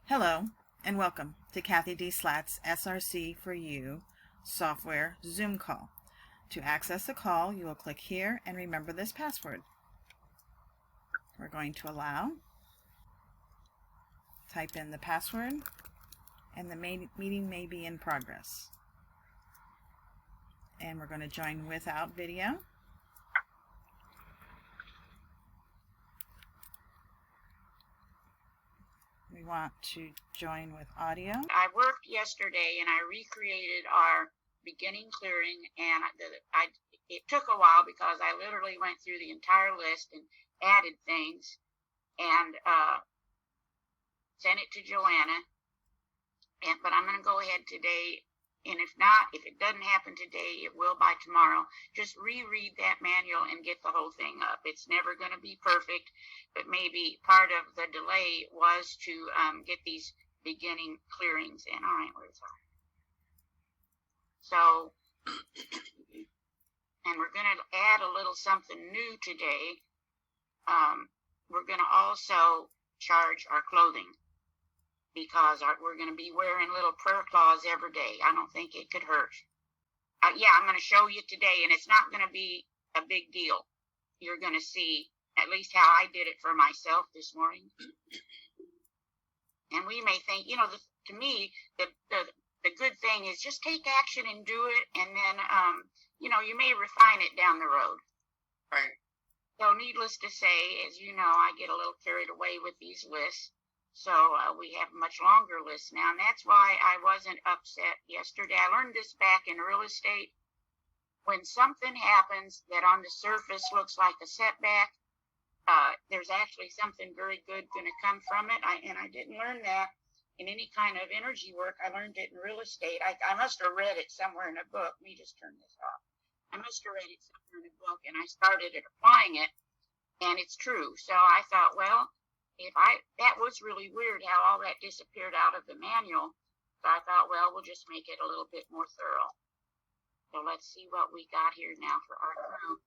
Hello, and welcome to CathyDslayt's SRC4U software Zoom call. To access the call, you will click here and remember this password. We're going to allow, type in the password, and the meeting may be in progress. And we're going to join without video. We want to join with audio. I worked yesterday and I recreated our beginning clearing, and it took a while because I literally went through the entire list and added things and sent it to Joanna. But I'm going to go ahead today, and if it doesn't happen today, it will by tomorrow. Just reread that manual and get the whole thing up. It's never going to be perfect, but maybe part of the delay was to get these beginning clearings in. All right, where's our? So, and we're going to add a little something new today. We're going to also charge our clothing, because we're going to be wearing little prayer claws every day. I don't think it could hurt. Yeah, I'm going to show you today, and it's not going to be a big deal. You're going to see at least how I did it for myself this morning. And we may think, to me, the good thing is just take action and do it, and then, you may refine it down the road. Right. So needless to say, as you know, I get a little carried away with these lists. So we have a much longer list now, and that's why I wasn't upset yesterday. I learned this back in real estate. When something happens that on the surface looks like a setback, there's actually something very good going to come from it. And I didn't learn that in any kind of energy work. I learned it in real estate. I must have read it somewhere in a book. Let me just turn this off. I must have read it somewhere in a book, and I started applying it, and it's true. So I thought, well, that was really weird how all that disappeared out of the manual. So I thought, well, we'll just make it a little bit more thorough. So let's see what we got here now for our crew.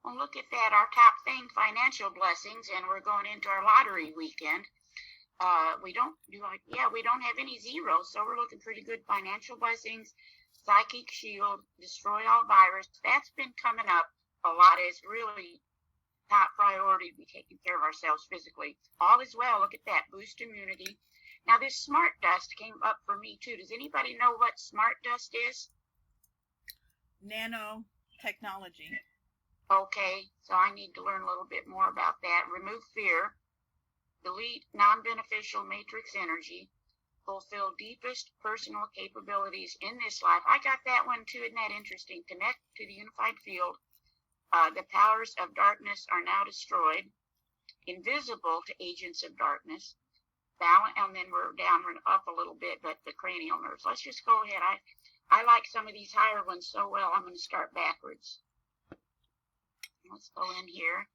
Well, look at that, our top thing, financial blessings, and we're going into our lottery weekend. We don't have any zeros, so we're looking pretty good. Financial blessings, psychic shield, destroy all virus. That's been coming up a lot. It's really top priority to be taking care of ourselves physically. All is well. Look at that, boost immunity. Now this smart dust came up for me too. Does anybody know what smart dust is? Nanotechnology. Okay, so I need to learn a little bit more about that. Remove fear, delete non-beneficial matrix energy, fulfill deepest personal capabilities in this life. I got that one too. Isn't that interesting? Connect to the unified field. The powers of darkness are now destroyed. Invisible to agents of darkness. Balance, and then we're down and up a little bit, but the cranial nerves. Let's just go ahead. I like some of these higher ones so well, I'm going to start backwards. Let's go in here.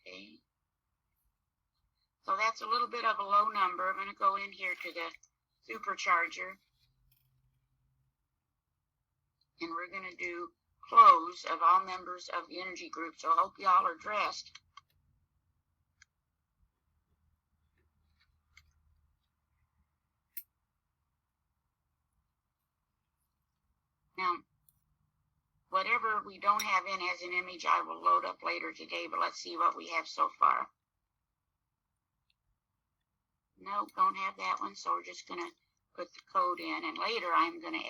Okay. So that's a little bit of a low number. I'm going to go in here to the supercharger. And we're going to do close of all members of the energy group. So I hope y'all are dressed. Now, whatever we don't have in as an image, I will load up later today, but let's see what we have so far. Nope, don't have that one, so we're just going to put the code in, and later I'm going to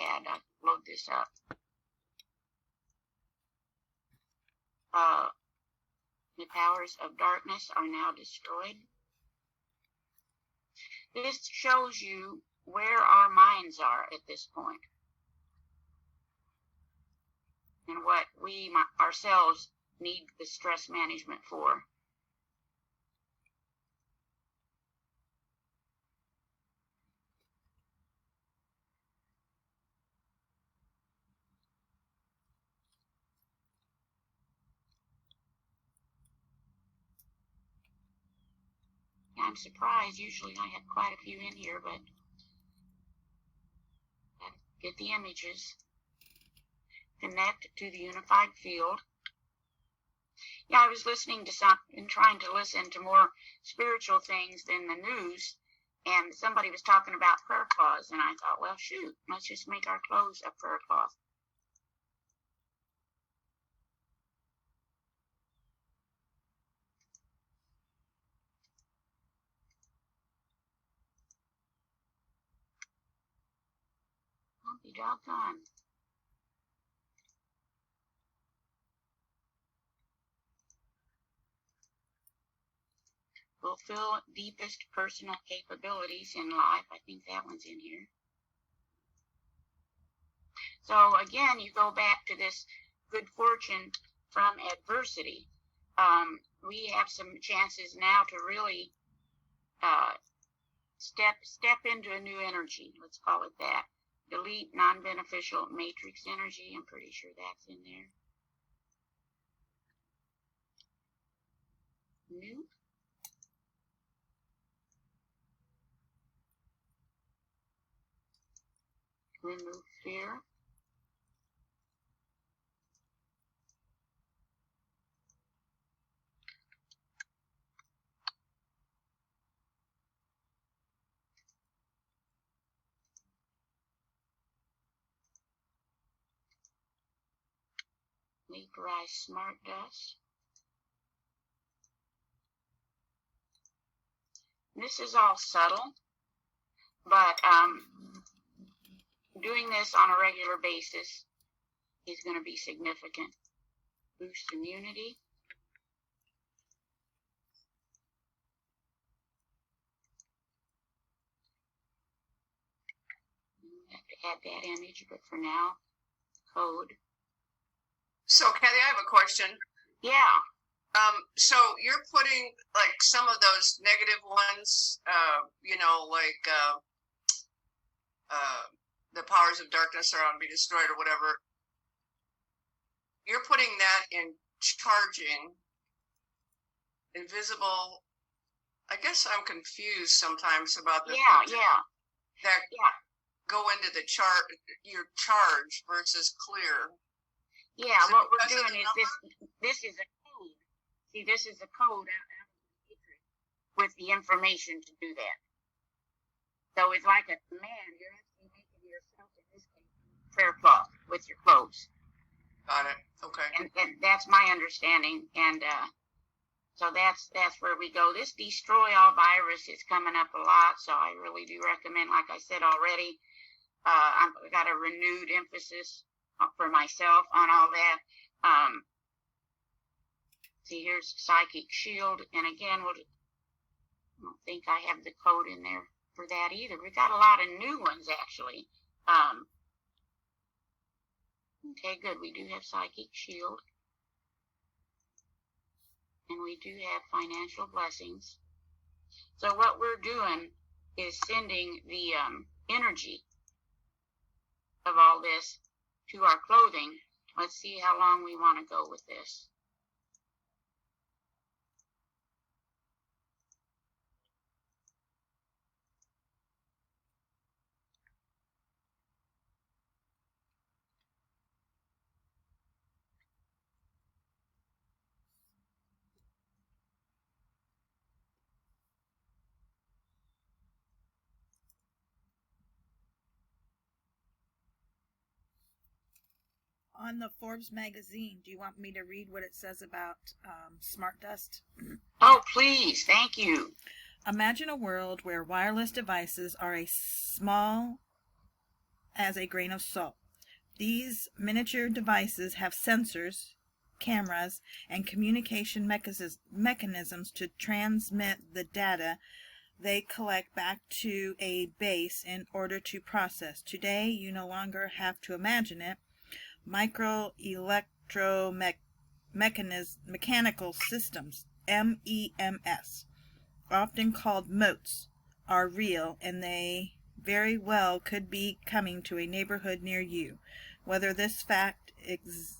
load this up. The powers of darkness are now destroyed. This shows you where our minds are at this point and what we ourselves need the stress management for. I'm surprised. Usually I have quite a few in here, but I get the images. Connect to the unified field. Yeah, I was listening to something, trying to listen to more spiritual things than the news, and somebody was talking about prayer cloths, and I thought, well, shoot, let's just make our clothes a prayer cloth. I'll be doggone. Fulfill deepest personal capabilities in life. I think that one's in here. So again, you go back to this good fortune from adversity. We have some chances now to really step into a new energy. Let's call it that. Delete non-beneficial matrix energy. I'm pretty sure that's in there. New. Remove fear. Vaporize smart dust. This is all subtle, but doing this on a regular basis is going to be significant. Boost immunity. You have to add that image, but for now, code. So, Cathy, I have a question. Yeah. So you're putting like some of those negative ones, the powers of darkness are on to be destroyed or whatever. You're putting that in charging, invisible. I guess I'm confused sometimes about the that go into the your charge versus clear. Yeah, what we're doing is this is a code. See, this is a code with the information to do that. So it's like a command. You're actually making yourself, in this case, prayer cloth with your clothes. Got it. Okay. And that's my understanding. And so that's where we go. This destroy all virus is coming up a lot. So I really do recommend, like I said already, I've got a renewed emphasis for myself on all that. See, here's Psychic Shield, and again, I don't think I have the code in there for that either. We've got a lot of new ones, actually. Okay, good. We do have Psychic Shield, and we do have Financial Blessings. So what we're doing is sending the energy of all this to our clothing. Let's see how long we want to go with this. On the Forbes magazine, do you want me to read what it says about smart dust? Oh, please. Thank you. Imagine a world where wireless devices are as small as a grain of salt. These miniature devices have sensors cameras, and communication mechanisms to transmit the data they collect back to a base in order to process. Today, you no longer have to imagine it. Mechanical systems, MEMS, often called motes, are real, and they very well could be coming to a neighborhood near you. Whether this fact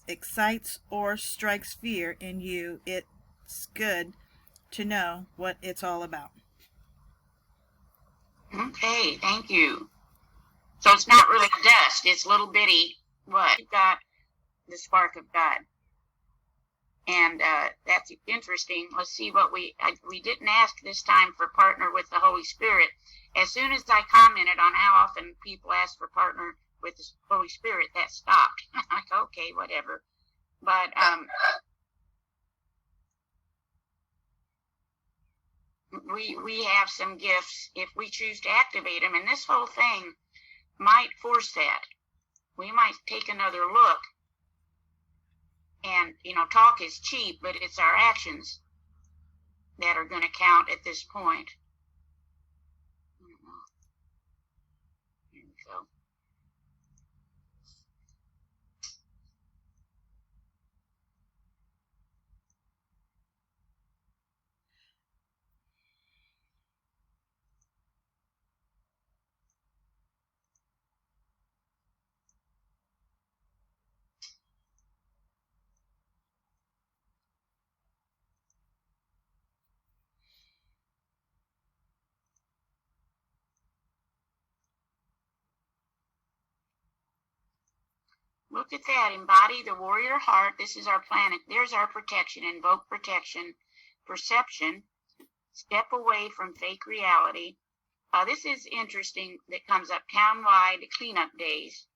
excites or strikes fear in you, it's good to know what it's all about. Okay, thank you. So it's not really dust, it's little bitty, what? You've got the spark of God. And that's interesting. Let's see what we didn't ask this time for partner with the Holy Spirit. As soon as I commented on how often people ask for partner with the Holy Spirit, that stopped. Like, okay, whatever. But we have some gifts if we choose to activate them, and this whole thing might force that. We might take another look. And, talk is cheap, but it's our actions that are going to count at this point. Here we go. Look at that. Embody the warrior heart. This is our planet. There's our protection. Invoke protection. Perception. Step away from fake reality. This is interesting that comes up. Town-wide cleanup days.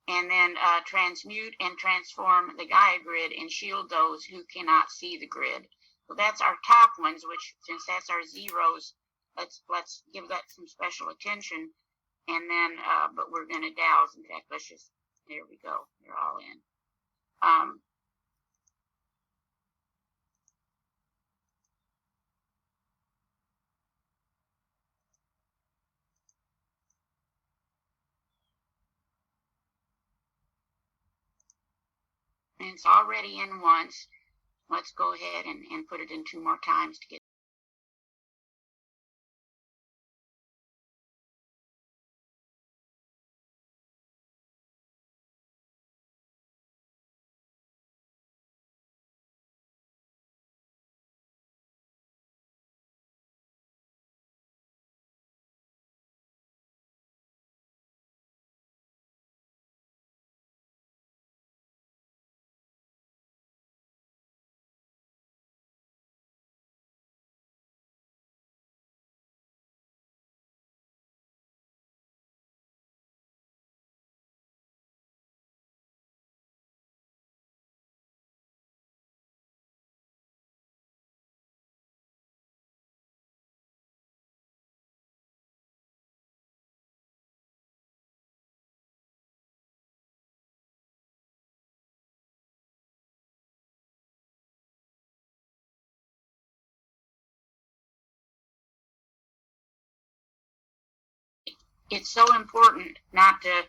And then transmute and transform the Gaia grid and shield those who cannot see the grid. So that's our top ones, which since that's our zeros, let's give that some special attention. And then, but we're going to douse. In fact, let's just, there we go. They're all in. And it's already in once. Let's go ahead and put it in 2 more times to get. It's so important not to,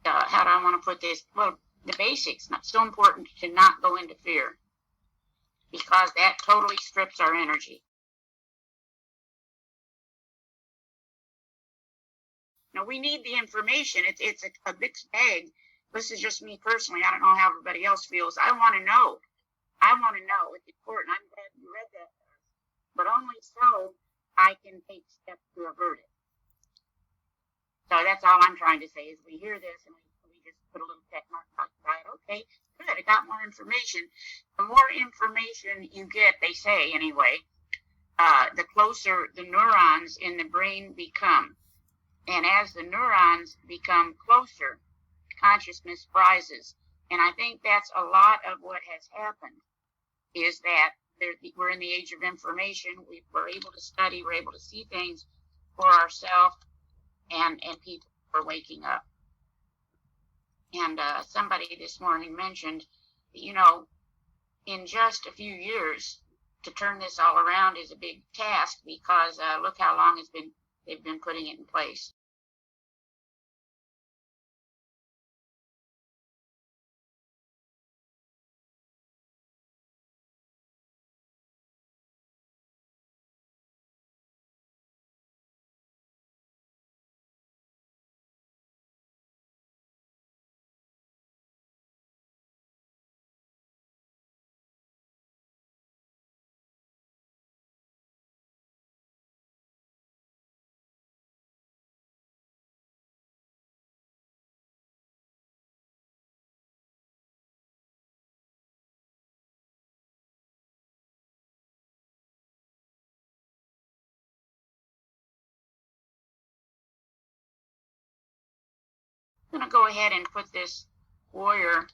how do I want to put this? Well, the basics, not so important to not go into fear, because that totally strips our energy. Now, we need the information. It's a mixed bag. This is just me personally. I don't know how everybody else feels. I want to know. It's important. I'm glad you read that. But only so I can take steps to avert it. So that's all I'm trying to say is we hear this and we just put a little check mark by it. Okay, good. I got more information. The more information you get, they say anyway, the closer the neurons in the brain become. And as the neurons become closer, consciousness rises. And I think that's a lot of what has happened is that we're in the age of information. We're able to study. We're able to see things for ourselves. And people are waking up. And somebody this morning mentioned, in just a few years to turn this all around is a big task, because look how long they've been putting it in place. I'm going to go ahead and put this warrior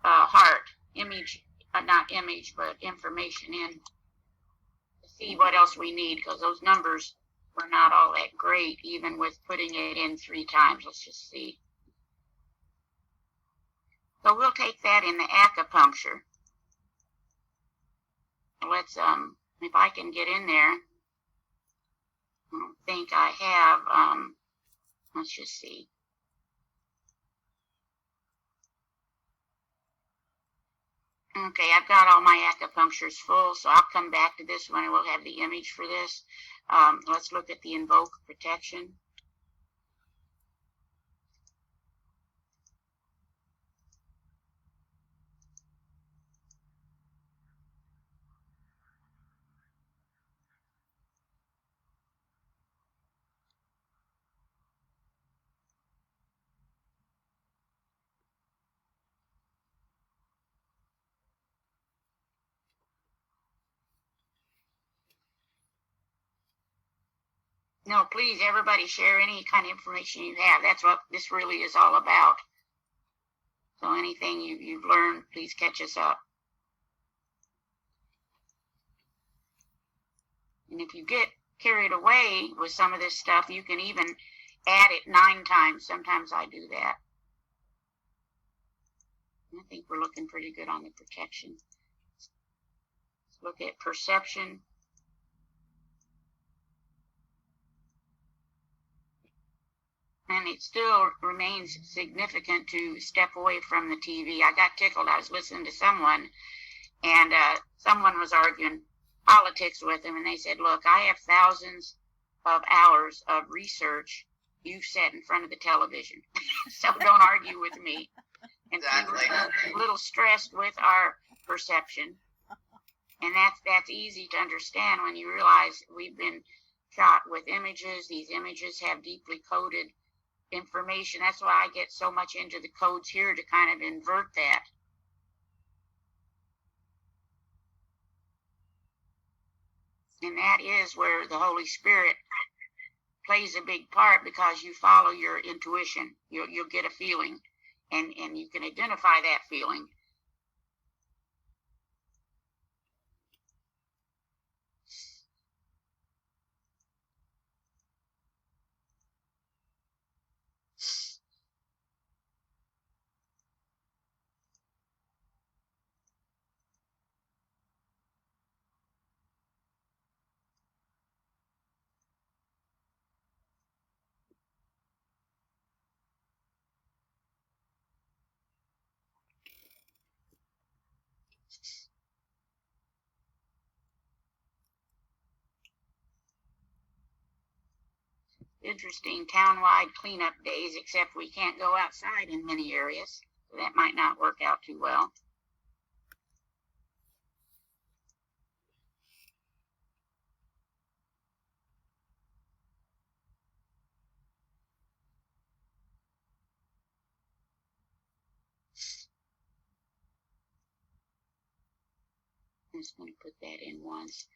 heart image, not image, but information in to see what else we need, because those numbers were not all that great, even with putting it in 3 times. Let's just see. So we'll take that in the acupuncture. Let's, if I can get in there, I don't think I have, let's just see. Okay, I've got all my acupunctures full, so I'll come back to this one and we'll have the image for this. Let's look at the invoke protection. No, please, everybody share any kind of information you have. That's what this really is all about. So anything you've learned, please catch us up. And if you get carried away with some of this stuff, you can even add it 9 times. Sometimes I do that. I think we're looking pretty good on the protection. Let's look at perception. And it still remains significant to step away from the TV. I got tickled. I was listening to someone, and someone was arguing politics with him, and they said, look, I have thousands of hours of research. You've sat in front of the television, so don't argue with me. And exactly. We're a little stressed with our perception, and that's easy to understand when you realize we've been shot with images. These images have deeply coded information. That's why I get so much into the codes here, to kind of invert that. And that is where the Holy Spirit plays a big part, because you follow your intuition. You'll get a feeling, and you can identify that feeling. Interesting town-wide cleanup days, except we can't go outside in many areas. So that might not work out too well. I'm just going to put that in once.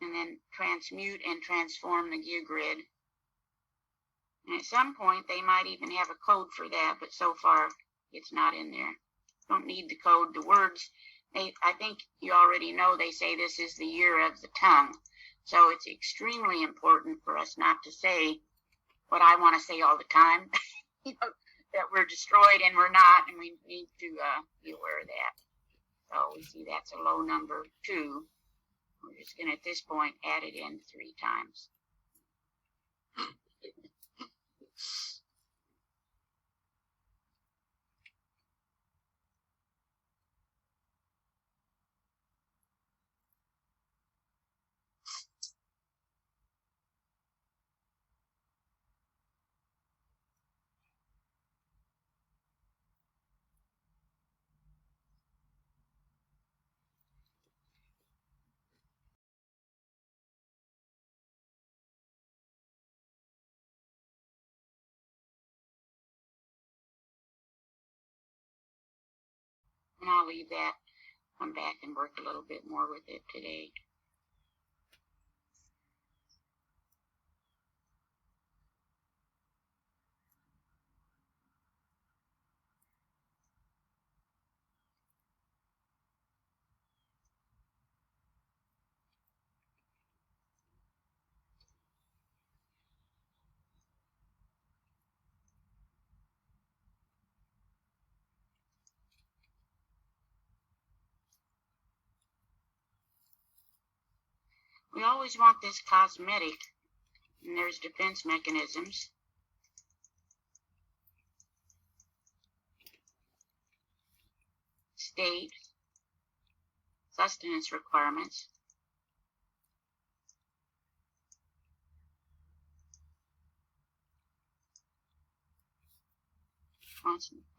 And then transmute and transform the gear grid. And at some point, they might even have a code for that, but so far, it's not in there. Don't need the code. The words, I think you already know, they say this is the year of the tongue. So it's extremely important for us not to say what I want to say all the time, that we're destroyed and we're not, and we need to be aware of that. So we see that's a low number 2. We're just going to, at this point, add it in 3 times. And I'll leave that, come back and work a little bit more with it today. We always want this cosmetic, and there's defense mechanisms. State, sustenance requirements.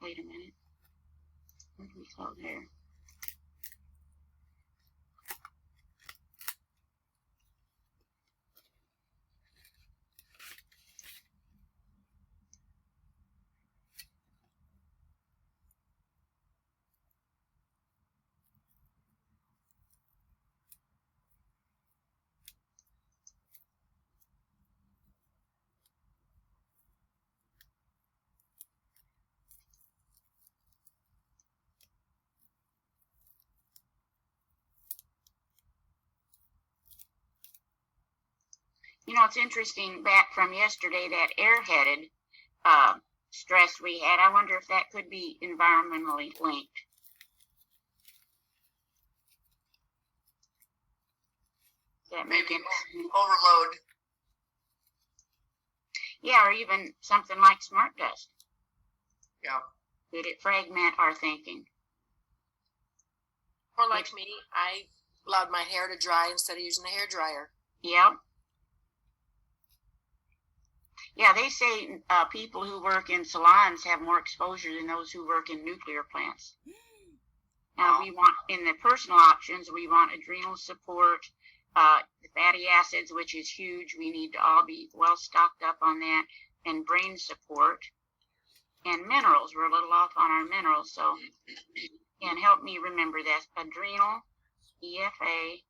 Wait a minute. What do we call there? You know, it's interesting, back from yesterday, that airheaded stress we had. I wonder if that could be environmentally linked. That maybe overload. Yeah, or even something like smart dust. Yeah. Could it fragment our thinking? Or like me, I allowed my hair to dry instead of using a hair dryer. Yep. Yeah, they say people who work in salons have more exposure than those who work in nuclear plants. Now, we want, in the personal options, we want adrenal support, the fatty acids, which is huge. We need to all be well stocked up on that, and brain support, and minerals. We're a little off on our minerals, so and help me remember that. Adrenal, EFA,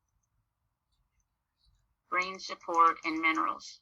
brain support, and minerals.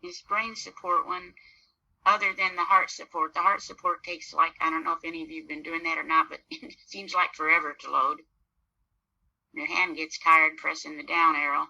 This brain support one, other than the heart support takes, like, I don't know if any of you have been doing that or not, but it seems like forever to load. Your hand gets tired pressing the down arrow.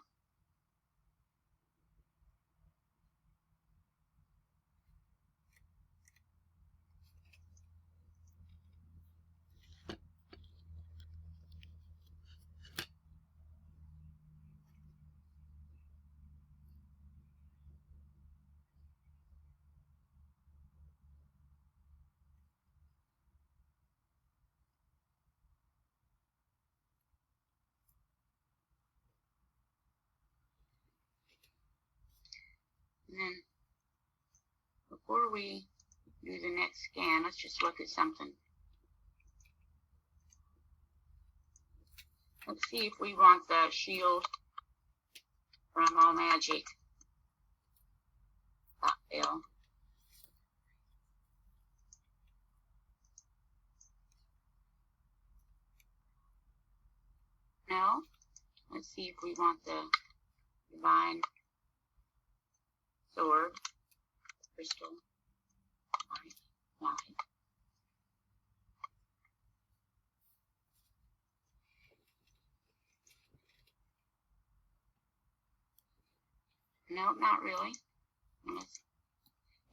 And then, before we do the next scan, let's just look at something. Let's see if we want the shield from All Magic. Bill. No. Let's see if we want the Divine Sword, Crystal, Light. No, not really.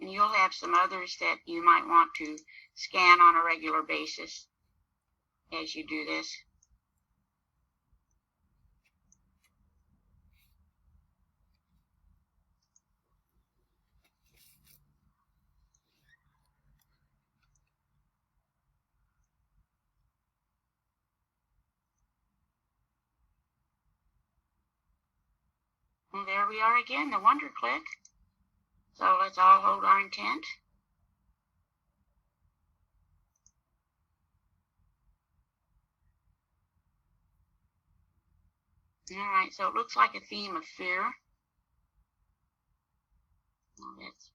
And you'll have some others that you might want to scan on a regular basis as you do this. And there we are again, the Wonder Click. So let's all hold our intent. All right, so it looks like a theme of fear. Well, that's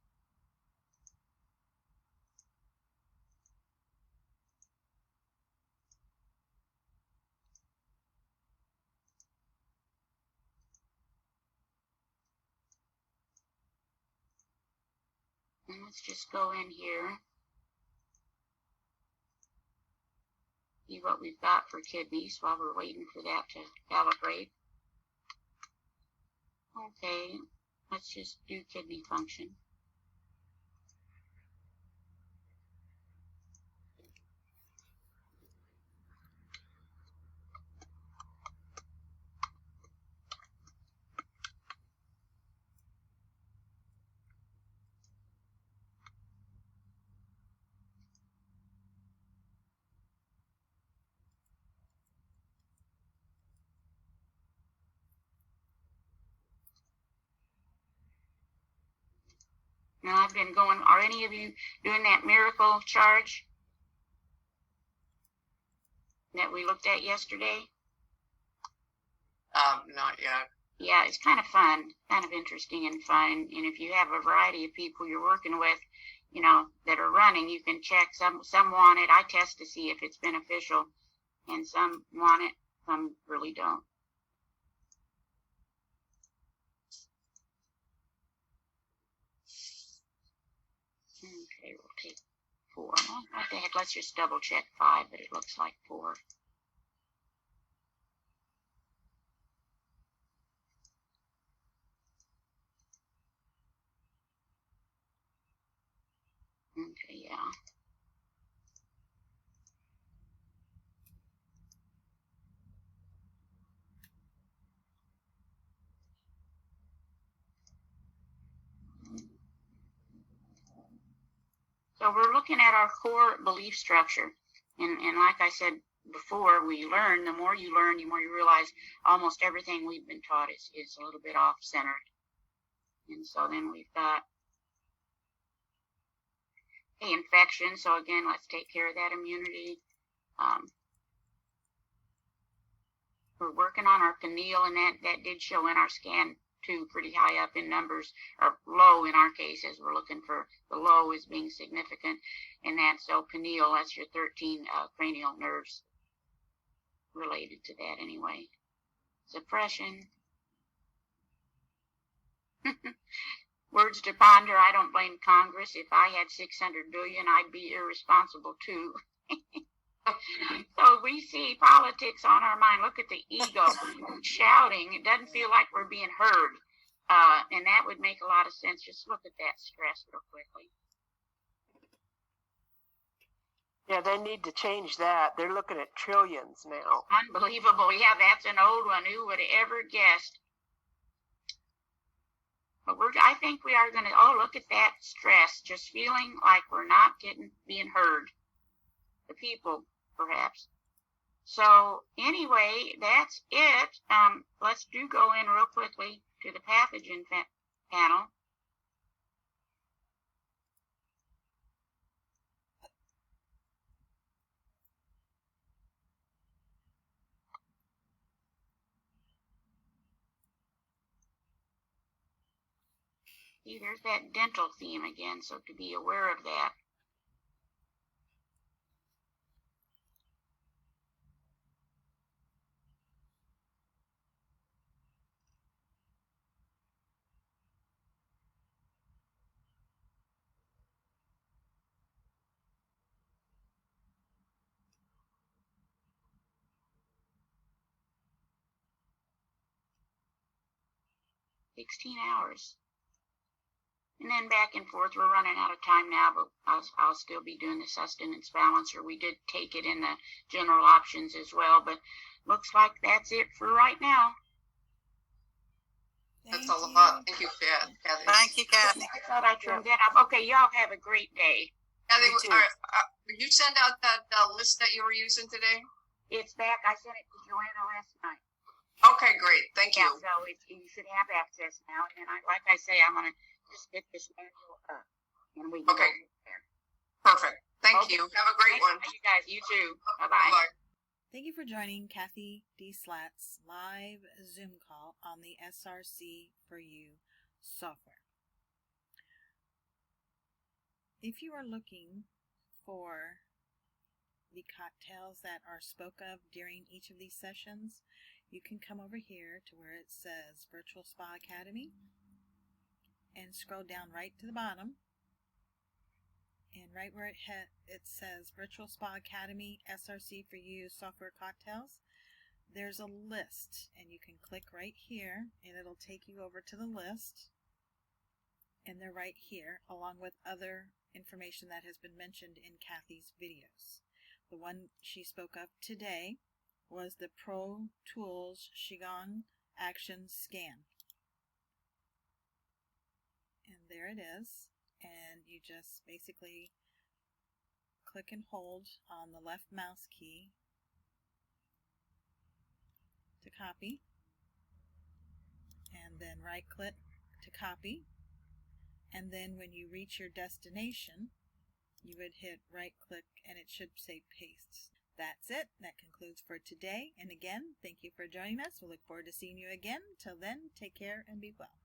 and let's just go in here, see what we've got for kidneys while we're waiting for that to calibrate. Okay, let's just do kidney function. Now I've been going, are any of you doing that miracle charge that we looked at yesterday? Not yet. Yeah, it's kind of fun, kind of interesting and fun. And if you have a variety of people you're working with, you know, that are running, you can check. Some want it. I test to see if it's beneficial, and some want it, some really don't. Okay, we'll take 4. Well, what the heck, let's just double check 5, but it looks like 4. Okay, yeah. So we're looking at our core belief structure. And like I said before, we learn, the more you learn, the more you realize almost everything we've been taught is a little bit off-centered. And so then we've got infection. So again, let's take care of that immunity. We're working on our pineal, and that did show in our scan too, pretty high up in numbers, or low in our case, as we're looking for the low as being significant. And that's so pineal, that's your 13 cranial nerves related to that anyway. Suppression. Words to ponder. I don't blame Congress. If I had 600 billion, I'd be irresponsible too. So we see politics on our mind. Look at the ego shouting. It doesn't feel like we're being heard. And that would make a lot of sense. Just look at that stress real quickly. Yeah, they need to change that. They're looking at trillions now. Unbelievable. Yeah, that's an old one. Who would have ever guessed? But I think we are going to, oh, look at that stress. Just feeling like we're not being heard. The people, perhaps. So anyway, that's it. Let's go in real quickly to the pathogen panel. See, there's that dental theme again, so to be aware of that. $16. And then back and forth. We're running out of time now, but I'll still be doing the sustenance balancer. We did take it in the general options as well, but looks like that's it for right now. That's a lot. Thank you, Cathy. Thank you, Cathy. I thought I turned that up. Okay, y'all have a great day. Cathy, did you send out that list that you were using today? It's back. I sent it to Joanna last night. Okay, great. Thank you. So you should have access now. And like I say, I'm going to just get this manual up. And we can go there. Perfect. Thank you. Have a great one. You guys, you too. Bye-bye. Bye-bye. Thank you for joining CathyDslayt's live Zoom call on the SRC4U software. If you are looking for the cocktails that are spoke of during each of these sessions, you can come over here to where it says Virtual Spa Academy and scroll down right to the bottom. And right where it says Virtual Spa Academy SRC4U software cocktails, there's a list, and you can click right here and it'll take you over to the list, and they're right here along with other information that has been mentioned in Cathy's videos. The one she spoke of today was the Pro Tools QiGong Action Scan. And there it is. And you just basically click and hold on the left mouse key to copy. And then right click to copy. And then when you reach your destination, you would hit right click and it should say paste. That's it. That concludes for today. And again, thank you for joining us. We look forward to seeing you again. Till then, take care and be well.